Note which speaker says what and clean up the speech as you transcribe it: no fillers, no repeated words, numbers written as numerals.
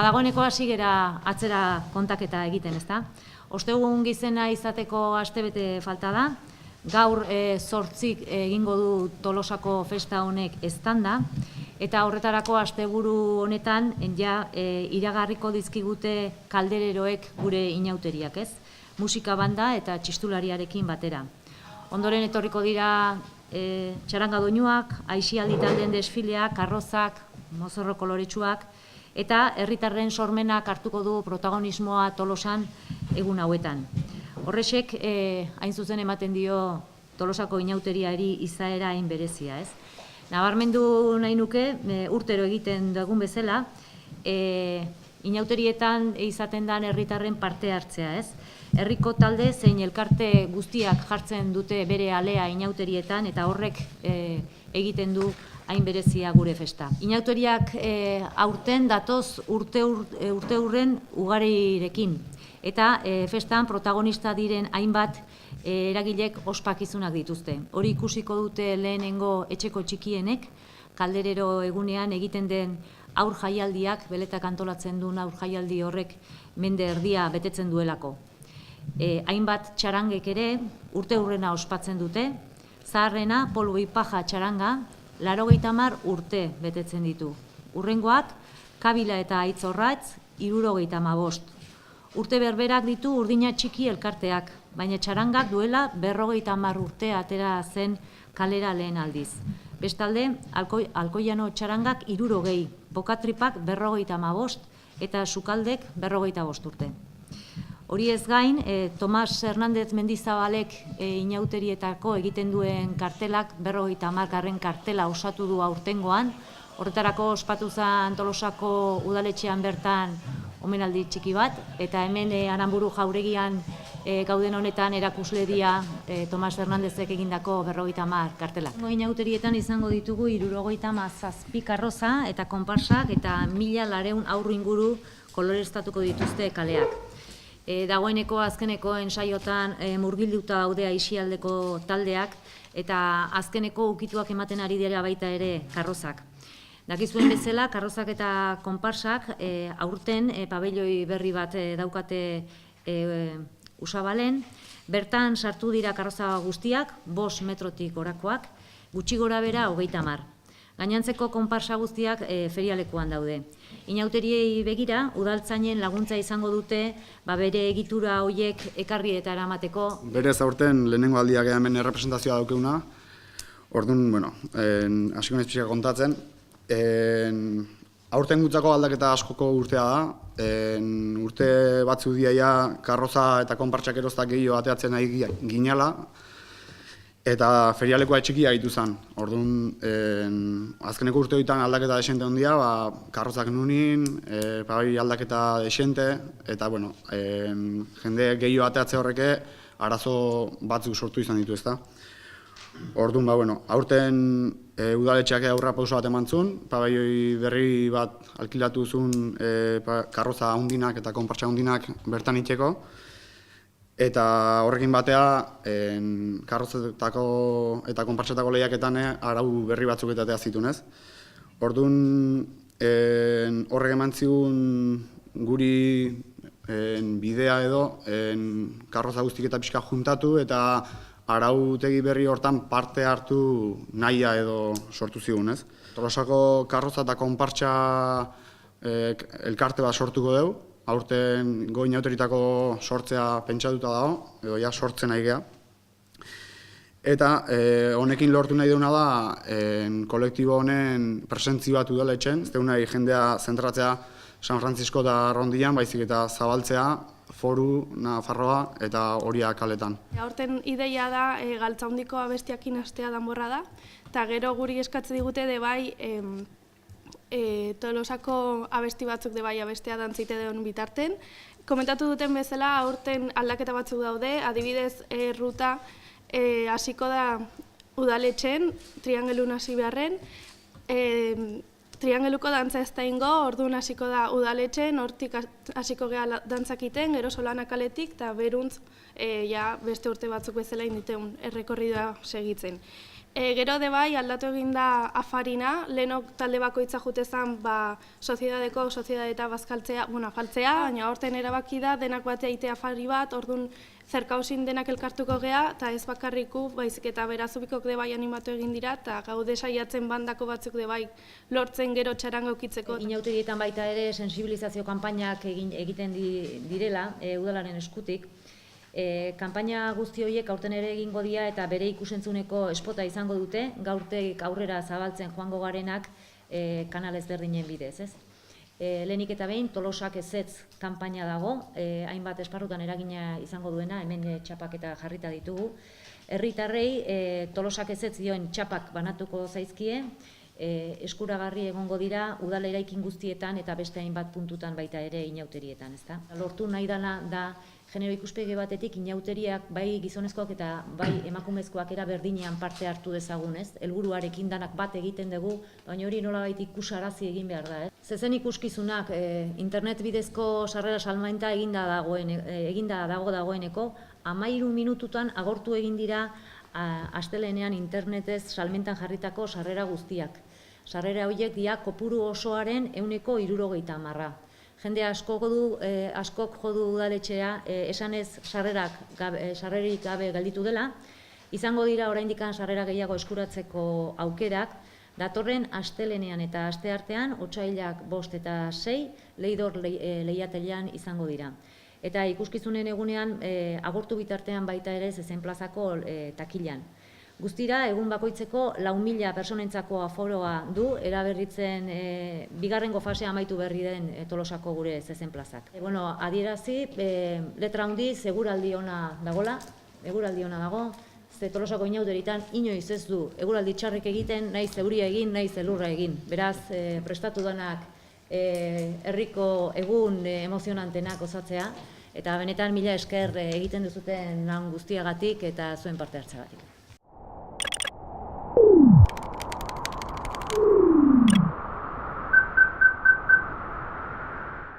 Speaker 1: Dagoeneko hasi gera atzera kontaketa egiten, ezta? Ostegun gizena izateko astebete falta da. Gaur 8 egingo du Tolosako festa honek eztanda, eta horretarako asteburu honetan iragarriko dizkigute kaldereroek gure inauteriak, ez? Musika banda eta txistulariarekin batera. Ondoren etorriko dira txaranga doinuak, aisialdi taldeen desfileak, karrozak, mozorro koloretsuak, eta herritarren sormenak hartuko du protagonismoa Tolosan egun hauetan. Horrexek hain zuzen ematen dio Tolosako inauteriari izaera hain berezia, ez? Nabarmendu nahi nuke, urtero egiten dugun bezala, inauterietan izaten den herritarren parte hartzea, ez? Herriko talde zein elkarte guztiak jartzen dute bere alea inauterietan, eta horrek egiten du hain berezia gure festa. Inauteriak aurten datoz urte hurren ugarirekin, eta festan protagonista diren hainbat eragilek ospakizunak dituzte. Hori ikusiko dute lehenengo etxeko txikienek, kalderero egunean egiten den aur jaialdiak, beletak antolatzen duen aur jaialdi horrek mende erdia betetzen duelako. Hainbat txarangek ere urte hurrena ospatzen dute, zaharrena polboi paja txaranga 80 urte betetzen ditu. Urrengoak, kabila eta aitzorratz 75. Urte berberak ditu urdina txiki elkarteak, baina txarangak duela 50 urte atera zen kalera lehen aldiz. Bestalde, alkoiano txarangak 60, bokatripak 55 eta sukaldek 55 urte. Hori ez gain, Tomas Hernandez Mendizabalek inauterietako egiten duen kartelak 50. kartela osatu du aurtengoan. Horretarako ospatu zen Tolosako udaletxean bertan omenaldi txiki bat, eta hemen Aranburu jauregian gauden honetan erakusle dira Tomas Hernandezek egindako 50 kartelak. Inauterietan izango ditugu 77 karroza eta konparsak eta 1200 aurru inguru koloreztatuko dituzte kaleak. Dagoeneko azkeneko ensaiotan murgilduta daude aisialdeko taldeak, eta azkeneko ukituak ematen ari dira baita ere karrozak. Dakizuen bezala, karrozak eta konparsak aurten pabelloi berri bat daukate Usabalen. Bertan sartu dira karroza guztiak, 5 metrotik orakoak, gutxi gora bera 30. Gainantzeko konparsa guztiak ferialekuan daude. Inauteriei begira, udaltzainen laguntza izango dute bere egitura horiek ekarri eta eramateko.
Speaker 2: Berez aurten lehenengo aldiak hemen errepresentazioa daukeuna. Orduan, hasiko naiz pixka kontatzen. Aurten gutzako aldaketa askoko urtea da. Urte batzu diaia karroza eta konpartsak erostak gehiago ateatzen nahi ginala, eta ferialekoa txikia gitu zen. Orduan, azkeneko urte horietan aldaketa desente ondia, karrozak nunin, aldaketa desente, eta jende gehiago ateatze horreke arazo batzuk sortu izan ditu, ezta. Orduan, aurten udaletxeak aurra pauso bat eman zuen, pabelloi berri bat alkilatu zuen karroza hundinak eta konpartsa hundinak bertan itxeko, eta horrekin batea karrozetako eta konpartsetako lehiaketan arau berri batzuk etatea zituen, ez? Orduan, horrek eman zigun guri bidea edo karroza guztik eta pixka juntatu eta arautegi berri hortan parte hartu nahia edo sortu zigun, ez? Tolosako karroza eta konpartsa elkarte bat sortuko dugu. Aurten goi inauteritako sortzea pentsatuta dago, edo ja sortzen nahi geha. Eta honekin lortu nahi duguna da kolektibo honen presentzi bat udaletxen, ez dugu nahi jendea zentratzea San Francisco eta Rondian, baizik eta zabaltzea Foru, Nafarroa eta Horiak kaletan.
Speaker 3: Aurten ideia da galtza handiko abestiakin astea danborra da, eta gero guri eskatze digute de bai Tolosako abesti batzuk de bai abestea dantzite deon bitarten. Komentatu duten bezala aurten aldaketa batzuk daude, adibidez ruta hasiko da udaletxen, triangelun hasi beharren, triangeluko dantza ez da ingo, orduan hasiko da udaletxen, hortik hasiko geha dantzak iten, gero Solana kaletik, eta beruntz ja beste urte batzuk bezala inditeun errekorridua segitzen. Gero de bai aldatu egin da afarina, lehenok talde bakoitza jutezan soziedadeko soziedadeta bazkaltzea, afaltzea, baina horten erabaki da denak batea itea afari bat, orduan zerkausin denak elkartuko gea, eta ez bakarriku, baizik eta berazubikok de bai animatu egin dira, eta gaude saiatzen bandako batzuk de bai lortzen gero txaranga ukitzeko.
Speaker 1: Inauterietan baita ere sensibilizazio kanpainak egiten direla, udalaren eskutik. Kanpaina guzti horiek aurten ere egingo dira eta bere ikusentzuneko espota izango dute, gaurtek aurrera zabaltzen joango garenak kanal ezberdinen bidez, ez? Lehenik eta behin Tolosak ezetz kanpaina dago, hainbat esparrutan eragina izango duena, hemen txapak eta jarrita ditugu. Herritarrei Tolosak ezetz dioen txapak banatuko zaizkie, eskuragarri egongo dira udal eraikin guztietan eta beste hainbat puntutan baita ere inauterietan, ezta? Lortu nahi dela da genero ikuspegi batetik inauteriak bai gizonezkoak eta bai emakumezkoak era berdinean parte hartu dezagun, ez? Helburuarekin danak bat egiten dugu, baina hori nolabait ikusarazi egin behar da, ez? Zezen ikuskizunak internet bidezko sarrera salmenta eginda dago dagoeneko, 13 minututan agortu egin dira astelehenean internetez salmentan jarritako sarrera guztiak. Sarrera horiek dira kopuru osoaren 70%. Jende askok jo du udaletxea, esanez sarrerik gabe gelditu dela, izango dira oraindik sarrera gehiago eskuratzeko aukerak, datorren astelehenean eta asteartean, otsailak 5 eta 6, Leidor lehiatelean izango dira. Eta ikuskizunen egunean, agortu bitartean baita ere Zezen plazako takilan. Guztira, egun bakoitzeko 4.000 personentzako aforoa du, eraberritzen bigarrengo fasea amaitu berri den Tolosako gure Zezen plazak. Adierazi, letra handiz eguraldi ona dago, ze Tolosako inauteritan inoiz ez du eguraldi txarrik egiten, naiz euria egin, naiz elurra egin. Beraz, prestatu denak herriko egun emozionantenak osatzea, eta benetan mila esker egiten duzuten lan guztiagatik eta zuen parte hartzeagatik.